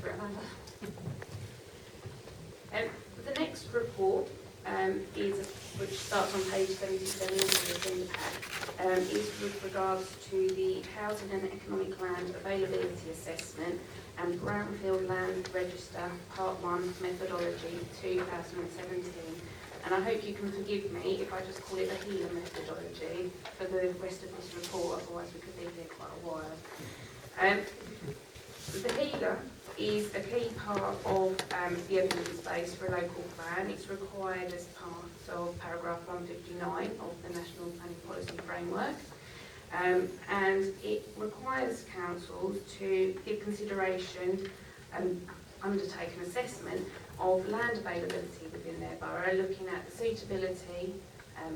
for it, Amanda. The next report which starts on page 77 in the pack, is with regards to the Housing and Economic Land Availability Assessment and Brownfield Land Register Part 1 Methodology 2017. And I hope you can forgive me if I just call it a HELAA methodology for the rest of this report, otherwise we could be here quite a while. The HELAA is a key part of the evidence base for a local plan. It's required as part of paragraph 159 of the National Planning Policy Framework. And it requires councils to give consideration and undertake an assessment of land availability within their borough, looking at the suitability,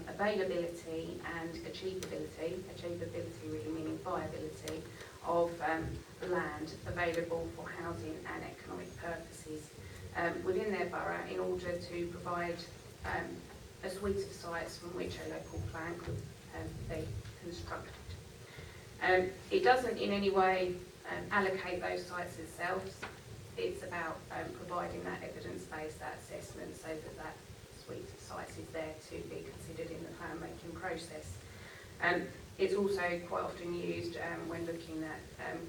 availability and achievability really meaning viability, of land available for housing and economic purposes within their borough in order to provide a suite of sites from which a local plan could be constructed. It doesn't in any way allocate those sites itself. It's about providing that evidence-based, that assessment, so that that suite of sites is there to be considered in the plan-making process. It's also quite often used when looking at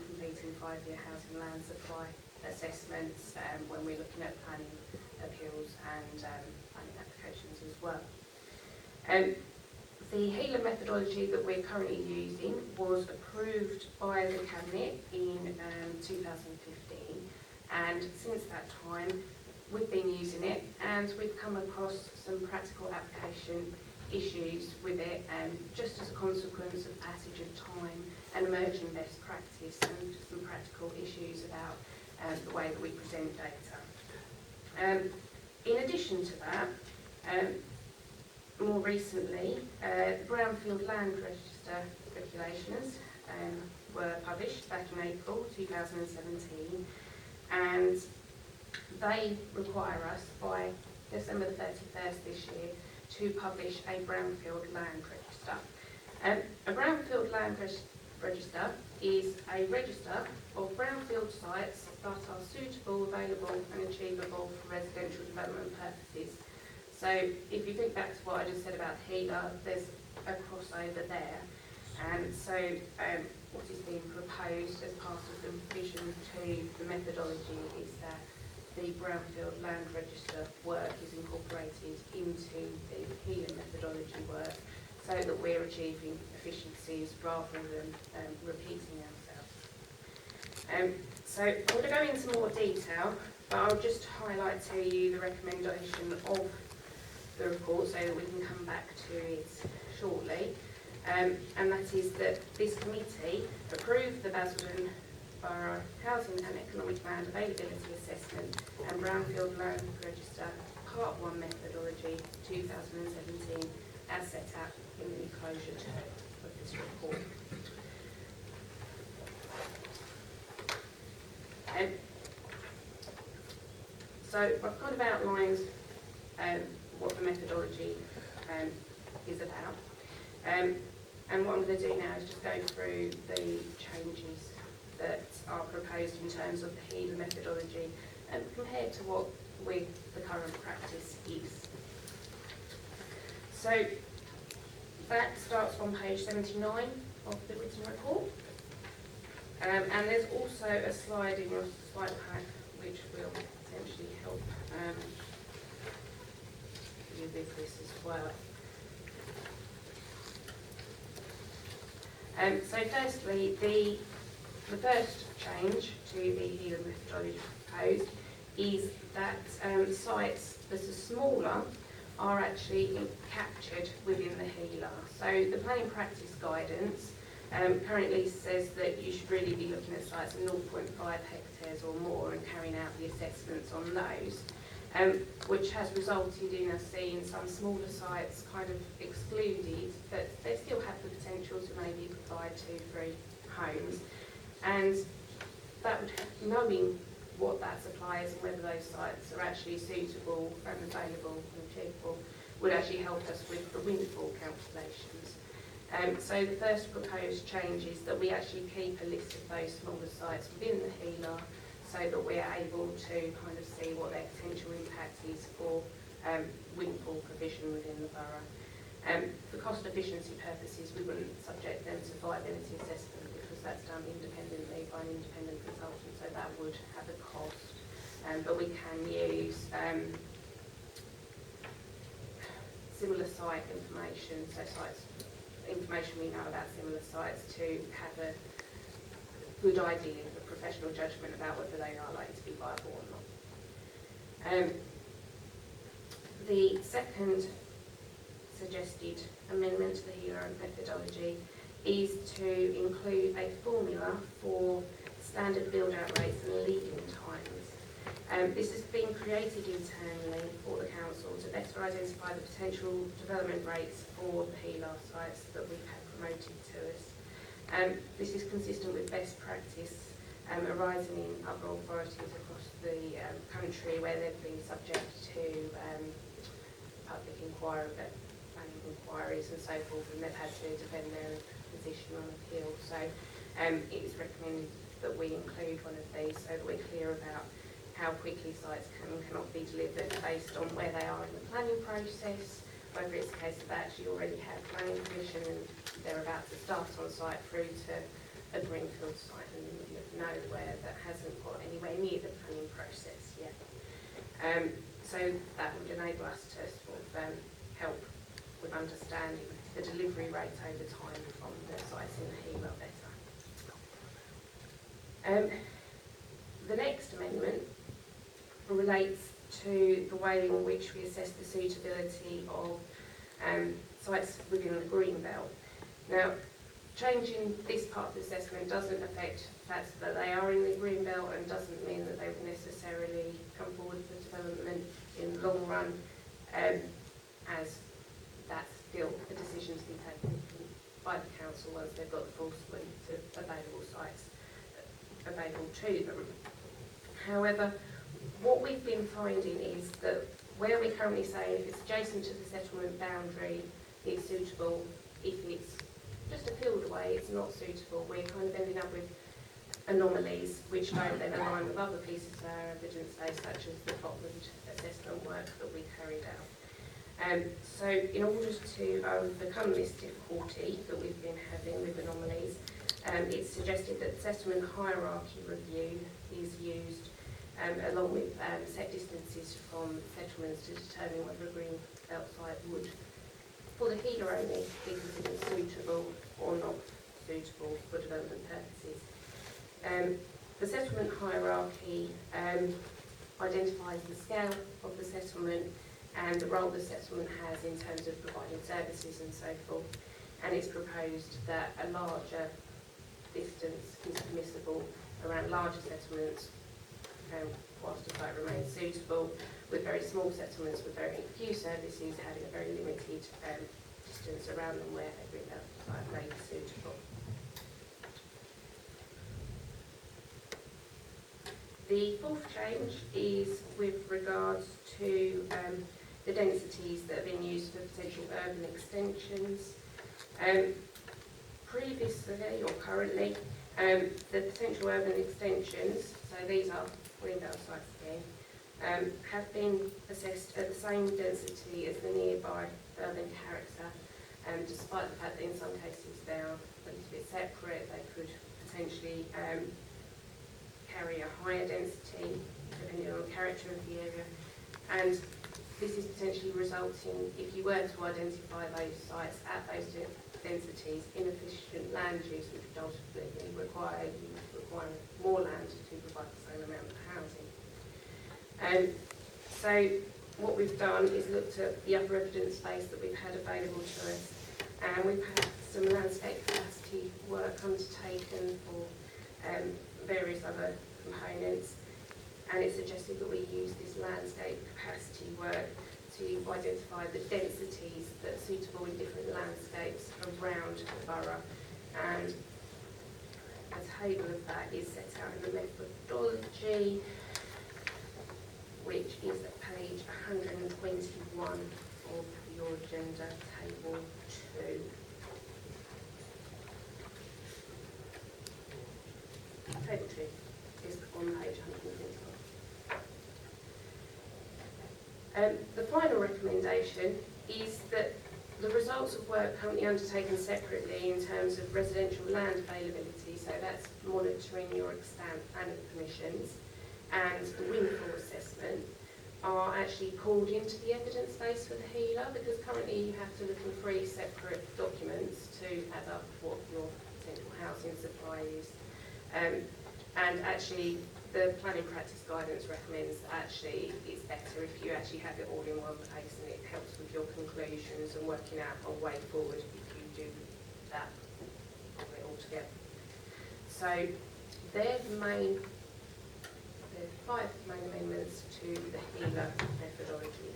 completing 5-year housing land supply assessments, when we're looking at planning appeals and planning applications as well. The HELAA methodology that we're currently using was approved by the Cabinet in 2015, and since that time we've been using it, and we've come across some practical application issues with it, just as a consequence of passage of time and emerging best practice, and just some practical issues about the way that we present data. In addition to that, more recently, the Brownfield Land Register regulations were published back in April 2017, and they require us by December the 31st this year to publish a Brownfield Land Register. A Brownfield Land Register is a register of brownfield sites that are suitable, available and achievable for residential development purposes. So if you think back to what I just said about HELAA, there's a crossover there. And so what is being proposed as part of the revision to the methodology is that the Brownfield Land Register work is incorporated into the HELAA methodology work, so that we're achieving efficiencies rather than repeating ourselves. So I'm going to go into more detail, but I'll just highlight to you the recommendation of the report so that we can come back to it shortly. And that is that this committee approved the Basildon Borough Housing and Economic Land Availability Assessment and Brownfield Land Register Part 1 Methodology 2017 as set out in the enclosure of this report. So I've kind of outlined what the methodology is about. And what I'm going to do now is just go through the changes that are proposed in terms of the HELAA methodology and compared to what the current practice is. So that starts on page 79 of the written report. And there's also a slide in your slide pack which will potentially help you with this as well. So firstly, the first change to the HELAA methodology proposed is that sites that are smaller are actually captured within the HELAA. So the planning practice guidance currently says that you should really be looking at sites of 0.5 hectares or more and carrying out the assessments on those, which has resulted in us seeing some smaller sites kind of excluded, but they still have the potential to maybe provide 2-3 homes. And that would, knowing what that supplies and whether those sites are actually suitable and available and achievable, would actually help us with the windfall calculations. So the first proposed change is that we actually keep a list of those smaller sites within the HELAA, so that we're able to kind of see what their potential impact is for windfall provision within the borough. For cost efficiency purposes, we wouldn't subject them to viability assessment because that's done independently by an independent consultant, so that would have a cost. But we can use similar site information, so information we know about similar sites to have a good idea, a professional judgment about whether they are likely to be viable or not. The second suggested amendment to the HELAA methodology is to include a formula for standard build-out rates and lead-in times. This has been created internally for the council to better identify the potential development rates for the HELAA sites that we've had promoted to us. This is consistent with best practice arising in other authorities across the country where they've been subject to public inquiry, planning inquiries and so forth, and they've had to defend their position on appeal. So it is recommended that we include one of these so that we're clear about how quickly sites can and cannot be delivered based on where they are in the planning process, whether it's a case of they actually already have planning permission and they're about to start on site through to a greenfield site in the middle of nowhere that hasn't got anywhere near the planning process yet. So that would enable us to sort of help with understanding the delivery rate over time from the sites in the HELAA better. The next amendment relates to the way in which we assess the suitability of sites within the green belt. Now, changing this part of the assessment doesn't affect the fact that they are in the green belt and doesn't mean that they would necessarily come forward for development in the long run, as that's still a decision to be taken by the council once they've got the full suite of available sites available to them. However, what we've been finding is that where we're currently saying if it's adjacent to the settlement boundary, it's suitable. If it's just a field away, it's not suitable. We're kind of ending up with anomalies which don't then align with other pieces of our evidence base, such as the Scotland assessment work that we carried out. So in order to overcome this difficulty that we've been having with anomalies, it's suggested that settlement hierarchy review is used along with set distances from settlements to determine whether a green belt site would, for the HELAA only, be considered suitable or not suitable for development purposes. The settlement hierarchy identifies the scale of the settlement and the role the settlement has in terms of providing services and so forth, and it's proposed that a larger distance is permissible around larger settlements whilst the site remains suitable, with very small settlements with very few services having a very limited distance around them where a green belt site may be suitable. The fourth change is with regards to the densities that are being used for potential urban extensions. Previously or currently, the potential urban extensions, so these are green belt sites again, have been assessed at the same density as the nearby urban character, despite the fact that in some cases they are a little bit separate. They could potentially carry a higher density depending on the character of the area, and this is potentially resulting, if you were to identify those sites at those densities, inefficient land use, which would ultimately require more land to provide the same amount of housing. So what we've done is looked at the other evidence base that we've had available to us, and we've had some landscape capacity work undertaken for various other components, and it suggested that we use this landscape capacity work to identify the densities that are suitable in different landscapes around the borough, and a table of that is set out in the methodology, which is at page 121 of your agenda, table 2. Table 2 is on page 144. The final recommendation is that the results of work currently undertaken separately in terms of residential land availability, so that's monitoring your planning permissions, and the windfall assessment, are actually pulled into the evidence base for the HELAA, because currently you have to look in 3 separate documents to add up what your potential housing supply is. And actually, the planning practice guidance recommends that actually it's better if you actually have it all in one place, and it helps with your conclusions and working out a way forward if you do that all together. So they're the 5 main amendments to the HELAA methodology.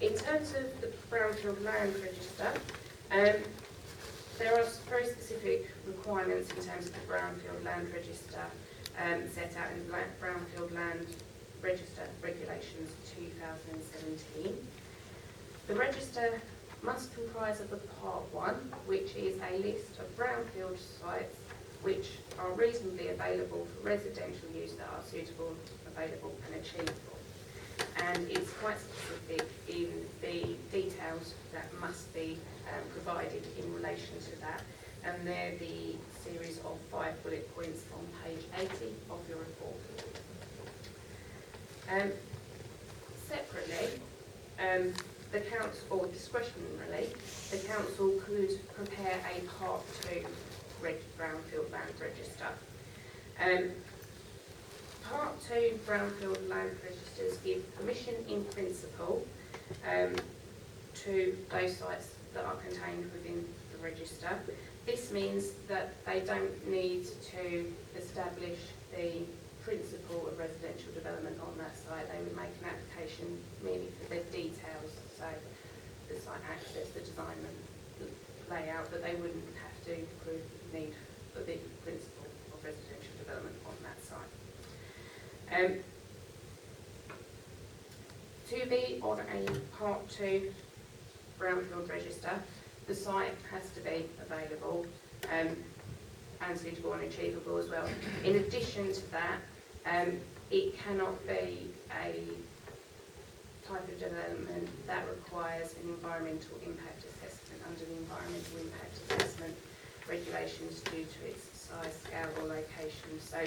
In terms of the Brownfield Land Register, there are very specific requirements in terms of the Brownfield Land Register set out in the Brownfield Land Register Regulations 2017. The register must comprise of the Part 1, which is a list of brownfield sites which are reasonably available for residential use, that are suitable, available and achievable. And it's quite specific in the details that must be provided in relation to that, and they're the series of 5 bullet points on page 80 of your report. Separately, the council, or discretionarily, the council could prepare a Part 2 Brownfield Land Register. Part 2 Brownfield Land Registers give permission in principle to those sites that are contained within the register. This means that they don't need to establish the principle of residential development on that site. They would make an application merely for their details, so the site access, the design and layout, but they wouldn't have to prove the need for the principle of residential development on that site. To be on a Part 2 Brownfield Register, the site has to be available and suitable and achievable as well. In addition to that, it cannot be a type of development that requires an environmental impact assessment under the environmental impact assessment regulations due to its size, scale or location. So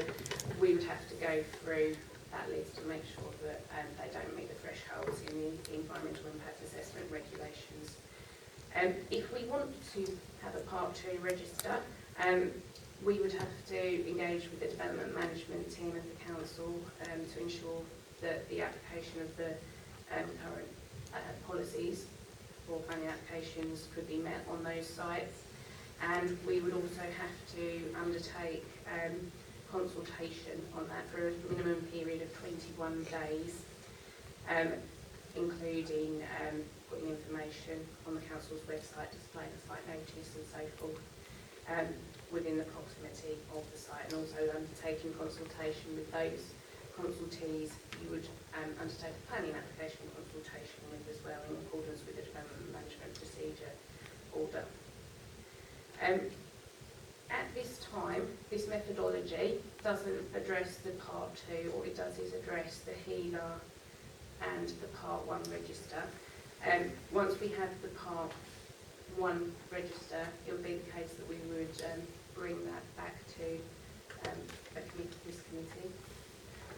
we would have to go through that list to make sure that they don't meet the thresholds in the environmental impact assessment regulations. If we want to have a Part 2 register, we would have to engage with the development management team of the council to ensure that the application of the current policies for planning applications could be met on those sites. And we would also have to undertake consultation on that for a minimum period of 21 days, including putting information on the council's website, displaying the site notice and so forth, within the proximity of the site, and also undertaking consultation with those consultees you would undertake a planning application consultation with as well, in accordance with the development management procedure order. At this time, this methodology doesn't address the Part 2, all it does is address the HELAA and the Part 1 register. Once we have the Part 1 register, it would be the case that we would bring that back to this committee,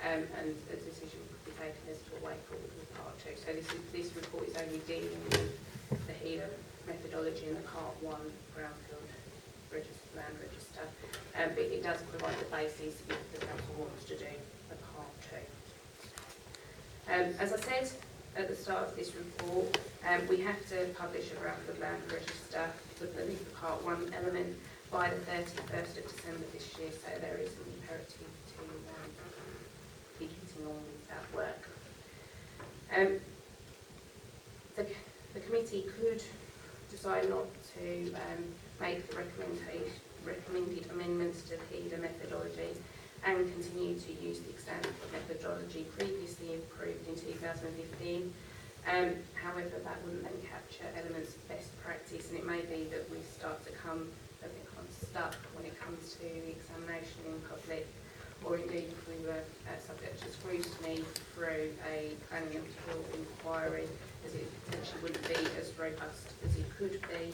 and a decision would be taken as to a way forward with Part 2. So this report is only dealing with the HELAA methodology and the Part 1 Brownfield Land Register, but it does provide the basis if the council wants to do a Part 2. As I said at the start of this report, we have to publish a Brownfield Land Register for the Part 1 element by the 31st of December this year, so there is an imperative to be getting on with that work. The committee could decide not to make the recommended amendments to the HELAA methodology and continue to use the extended methodology previously approved in 2015. However, that wouldn't then capture elements of best practice, and it may be that we start to come a bit kind of stuck when it comes to the examination in public, or indeed if we were subject to scrutiny through a planning and appeal inquiry, as it potentially wouldn't be as robust as it could be.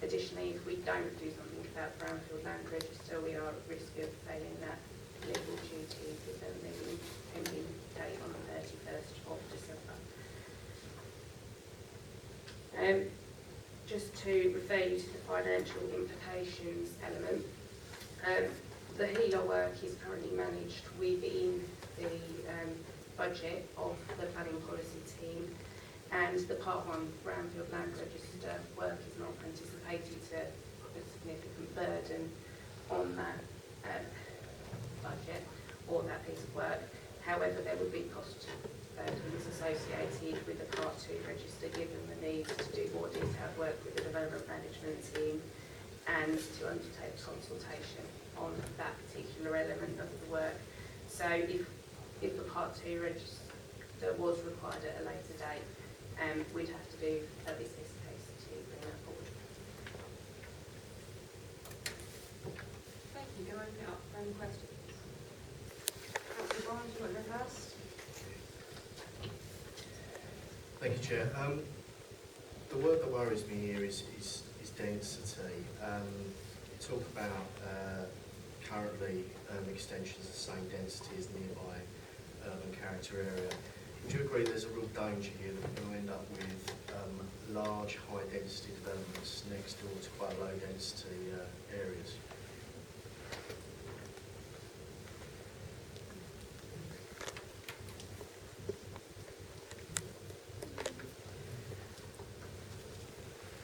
Additionally, if we don't do something about brownfield land register, we are at risk of failing that legal duty with the pending date on the 31st of December. Just to refer you to the financial implications element, the HELAA work is currently managed within the budget of the planning policy team, and the Part 1 brownfield land register work is not anticipated to put a significant burden on that budget or that piece of work. However, there would be cost burdens associated with the Part 2 register, given the need to do more detailed work with the development management team and to undertake consultation on that particular element of the work. So if the Part 2 register was required at a later date, we'd have to do a business case to bring that forward. Thank you. Can I open it up for any questions? Councillor Bond, do you want to go first? Thank you, Chair. The word that worries me here is density. You talk about currently extensions of the same density as nearby urban character area. Would you agree there's a real danger here that we're going to end up with large, high-density developments next door to quite low-density areas?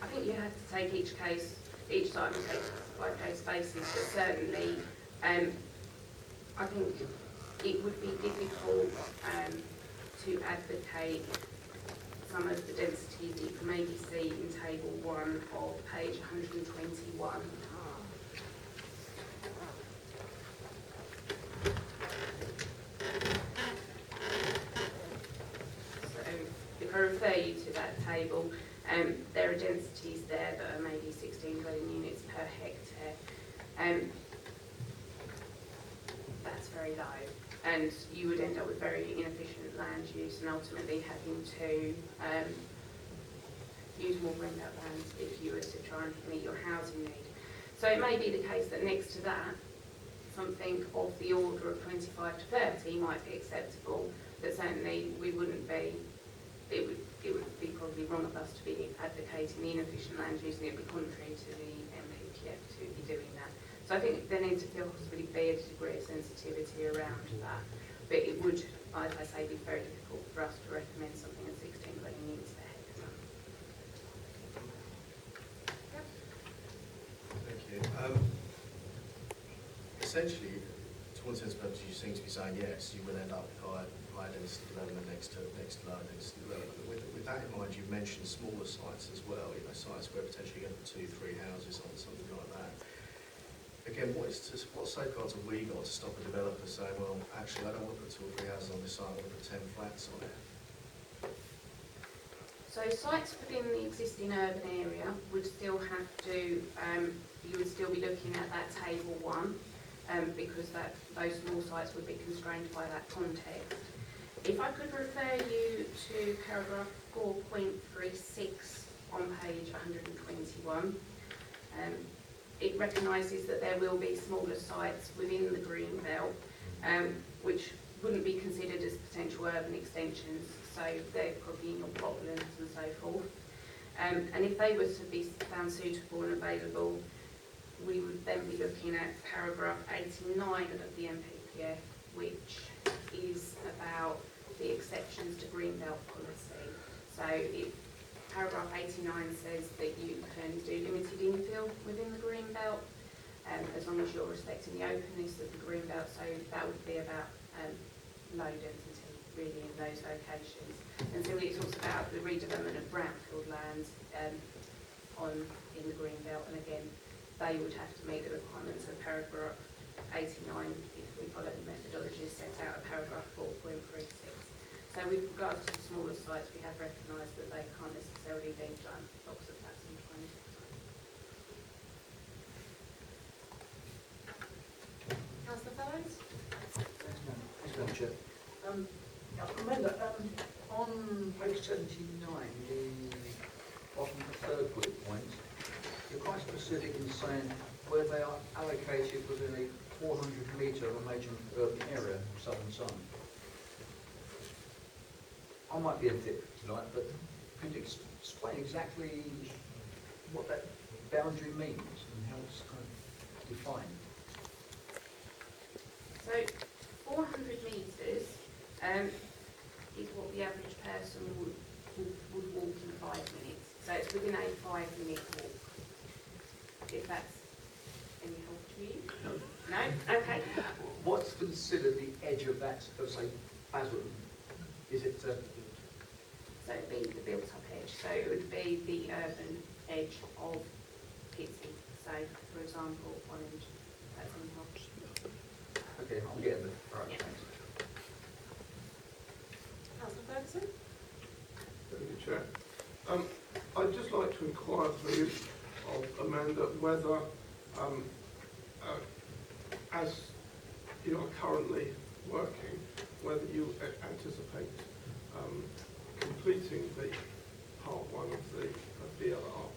I think you have to take each site on a case-by-case basis, but certainly I think it would be difficult to advocate some of the densities that you can maybe see in Table 1 of page 121. So if I refer you to that table, there are densities there that are maybe 16 dwelling units per hectare. That's very low, and you would end up with very inefficient land use and ultimately having to use more greenbelt land if you were to try and meet your housing need. So it may be the case that next to that, something of the order of 25 to 30 might be acceptable, but certainly we wouldn't be, it would be probably wrong of us to be advocating the inefficient land use, and it would be contrary to the MPPF to be doing that. So I think there needs to possibly be a degree of sensitivity around that, but it would, as I say, be very difficult for us to recommend something at 16 dwelling units per hectare. Thank you. Essentially, to all intents and purposes, you seem to be saying yes, you will end up with high density development next to low density development. With that in mind, you've mentioned smaller sites as well, sites where potentially you get 2-3 houses on, something like that. Again, what safeguards have we got to stop a developer saying, well, actually, I don't want to put 2 or 3 houses on this site, I want to put 10 flats on it? So sites within the existing urban area would still have to, you would still be looking at that table 1, because those small sites would be constrained by that context. If I could refer you to paragraph 4.36 on page 121, it recognises that there will be smaller sites within the green belt, which wouldn't be considered as potential urban extensions, so they're probably in your potlands and so forth. And if they were to be found suitable and available, we would then be looking at paragraph 89 of the MPPF, which is about the exceptions to greenbelt policy. So paragraph 89 says that you can do limited infill within the greenbelt, as long as you're respecting the openness of the greenbelt. So that would be about low density, really, in those locations. And similarly, it talks about the redevelopment of brownfield lands in the greenbelt, and again, they would have to meet the requirements of paragraph 89 if we follow the methodologies set out at paragraph 4.36. So with regards to the smaller sites, we have recognised that they can't necessarily be done blocks of flats and tiny. Madam Chair. Amanda, on page 79, the bottom of the third bullet point, you're quite specific in saying where they are allocated within a 400 metre of a major urban area, southern sun. I might be a dip, if you like, but could you explain exactly what that boundary means and how it's kind of defined? So 400 metres is what the average person would walk in 5 minutes. So it's within a 5-minute walk, if that's any help to you. No? Okay. What's considered the edge of that, of say, Basildon? Is it... So it'd be the built-up edge. So it would be the urban edge of Pitsea. So, for example, Orange, that's any help. Okay, I'm getting there. All right, Yeah. thanks. Councillor Ferguson? Thank you, Chair. I'd just like to inquire please of Amanda whether, as you are currently working, whether you anticipate completing the part 1 of the BFR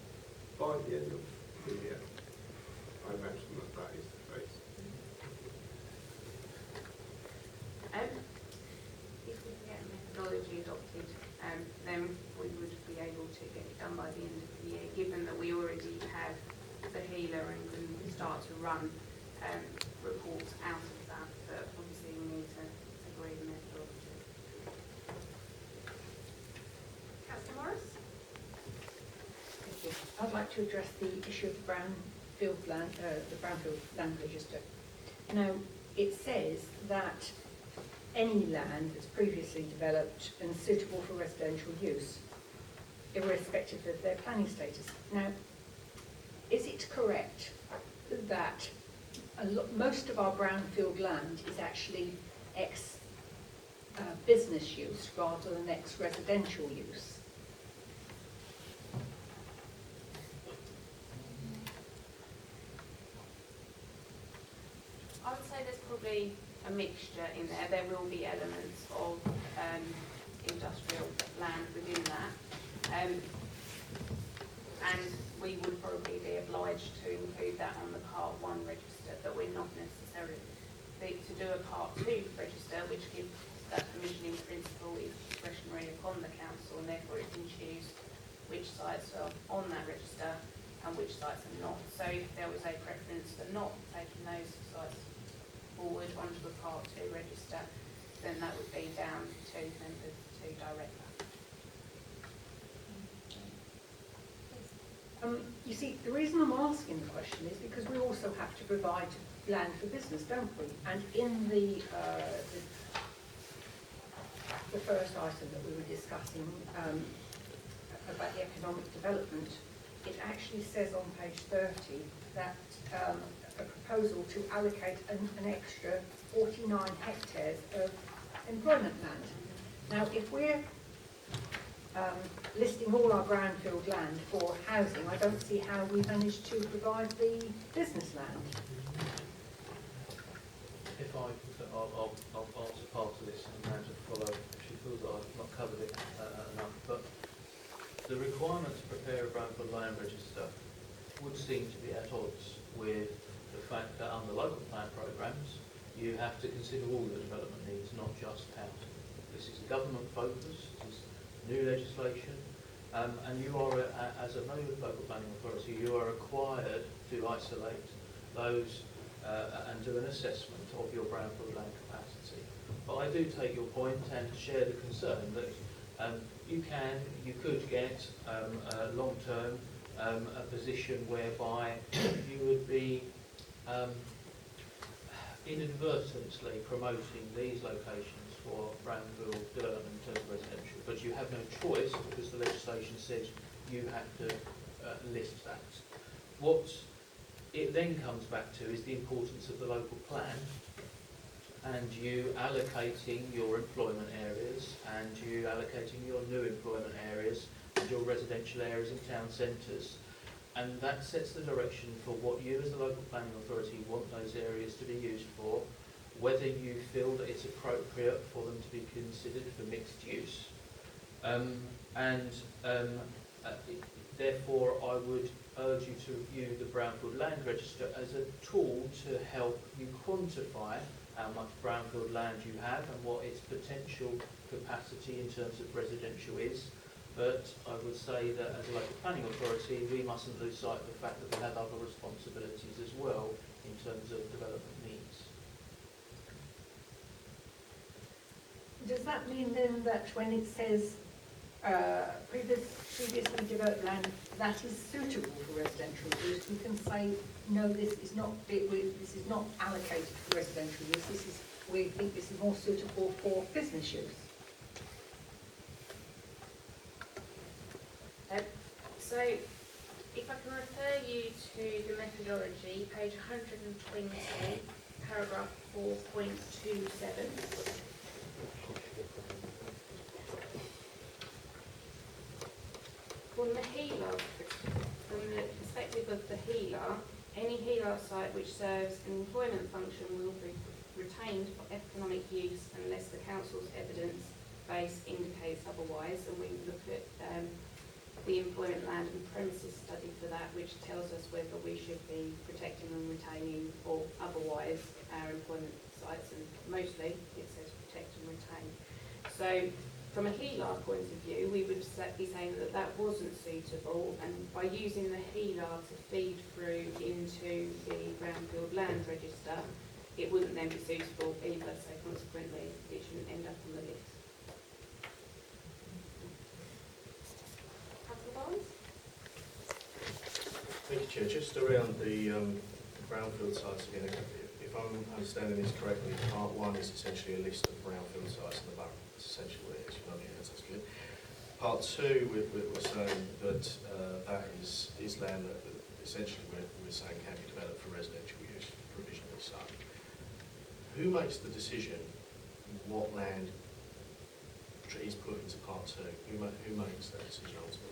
by the end of the year. I imagine that is the case. If we can get a methodology adopted, then we would be able to get it done by the end of the year, given that we already have the HELAA and can start to run reports out of that, but obviously we need to agree the methodology. Councillor Morris? Thank you. I'd like to address the issue of the brownfield land register. Now, it says that any land that's previously developed and suitable for residential use, irrespective of their planning status. Now, is it correct that most of our brownfield land is actually ex-business use rather than ex-residential use? I would say there's probably a mixture in there. There will be elements of industrial land within that. And we would probably be obliged to include that on the Part 1 register, but we're not necessarily. To do a Part 2 register, which gives that permission in principle, is discretionary upon the council, and therefore it can choose which sites are on that register and which sites are not. So if there was a preference for not taking those sites forward onto the Part 2 register, then that would be down to members to direct that. You see, the reason I'm asking the question is because we also have to provide land for business, don't we? And in the first item that we were discussing about the economic development, it actually says on page 30 that a proposal to allocate an extra 49 hectares of employment land. Now, if we're listing all our brownfield land for housing, I don't see how we managed to provide the business land. If I'll answer part of this and Amanda follow if she feels that I've not covered it enough. But the requirement to prepare a brownfield land register would seem to be at odds with the fact that under local plan programmes you have to consider all the development needs, not just housing. This is a government focus, this is new legislation, and you are, as a local planning authority, you are required to isolate those and do an assessment of your brownfield land capacity. But I do take your point and share the concern that you could get long-term a position whereby you would be inadvertently promoting these locations for brownfield development in terms of residential, but you have no choice because the legislation says you have to list that. What it then comes back to is the importance of the local plan and you allocating your employment areas and you allocating your new employment areas and your residential areas in town centres, and that sets the direction for what you as the local planning authority want those areas to be used for, whether you feel that it's appropriate for them to be considered for mixed use. Therefore, I would urge you to review the Brownfield Land Register as a tool to help you quantify how much brownfield land you have and what its potential capacity in terms of residential is. But I would say that as a local planning authority, we mustn't lose sight of the fact that we have other responsibilities as well in terms of development needs. Does that mean then that when it says previously developed land that is suitable for residential use, we can say no, this is not allocated for residential use. We think this is more suitable for business use. So, if I can refer you to the methodology, page 120, paragraph 4.27. From the HELAA, from the perspective of the HELAA, any HELAA site which serves an employment function will be retained for economic use unless the council's evidence base indicates otherwise, and we look at the employment land and premises study for that, which tells us whether we should be protecting and retaining or otherwise our employment sites, and mostly it says protect and retain. So from a HELAA point of view, we would be saying that that wasn't suitable, and by using the HELAA to feed through into the Brownfield Land Register, it wouldn't then be suitable either, so consequently it shouldn't end up on the list. Thank you, Chair. Just around the brownfield sites again, if I'm understanding this correctly, part one is essentially a list of brownfield sites in the borough. That's essentially what it is. That's good. Part two, we're saying that that is land that essentially we're saying can be developed for residential use, provisionally so. Who makes the decision what land is put into part two? Who makes that decision ultimately?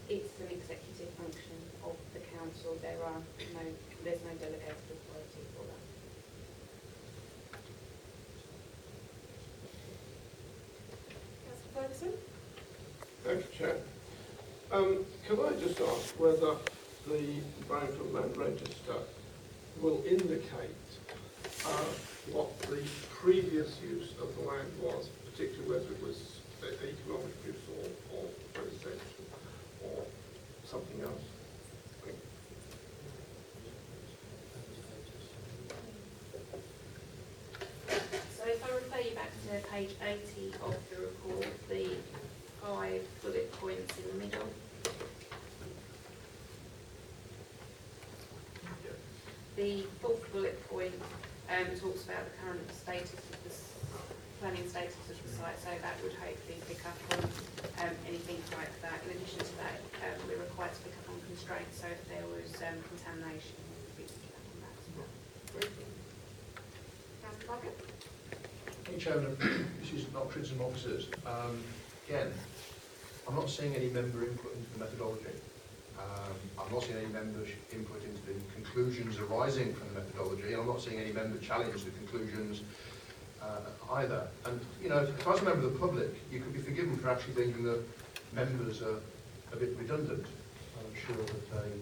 It's an executive function of the council. There's no delegated authority for that. Councillor Ferguson? Thank you, Chair. Can I just ask whether the Brownfield Land Register will indicate what the previous use of the land was, particularly whether it was economic use or residential or something else? So if I refer you back to page 80 of the report, the 5 bullet points in the middle. The 4th bullet point talks about the current status of the planning status of the site, so that would hopefully pick up on anything like that. In addition to that, we're required to pick up on constraints, so if there was contamination, we would be picking up on that as well. Councillor Parker? Thank you, Chairman. This is not criticism of officers. Again, I'm not seeing any member input into the methodology. I'm not seeing any member input into the conclusions arising from the methodology, and I'm not seeing any member challenge the conclusions either. And, you know, if I was a member of the public, you could be forgiven for actually thinking that members are a bit redundant. I'm sure that they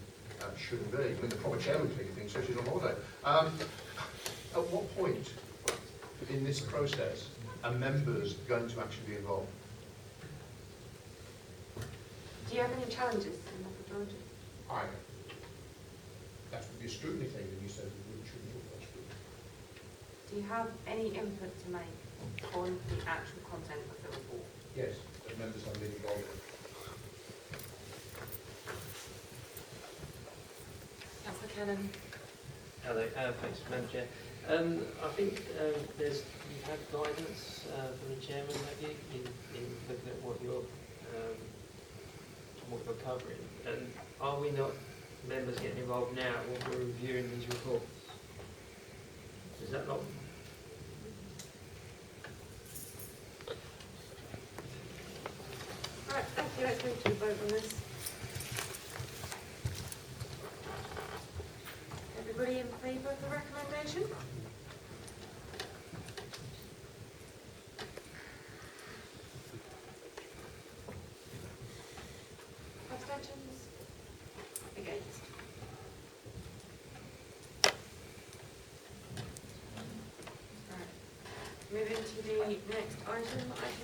shouldn't be. I mean, the proper chairman clearly thinks so. She's on holiday. At what point in this process are members going to actually be involved? Do you have any challenges to the methodology? That would be a scrutiny thing, and you said we wouldn't, shouldn't talk about scrutiny. Do you have any input to make on the actual content of the report? Yes, but members have been involved. Councillor Cannon? Hello, thanks, Madam Chair. I think you've had guidance from the chairman, have you, in looking at what you're covering. And are we not members getting involved now when we're reviewing these reports? Is that not? Right, thank you. Let's move to a vote on this. Everybody in favour of the recommendation? Abstentions? Against? Right. Moving to the next item, item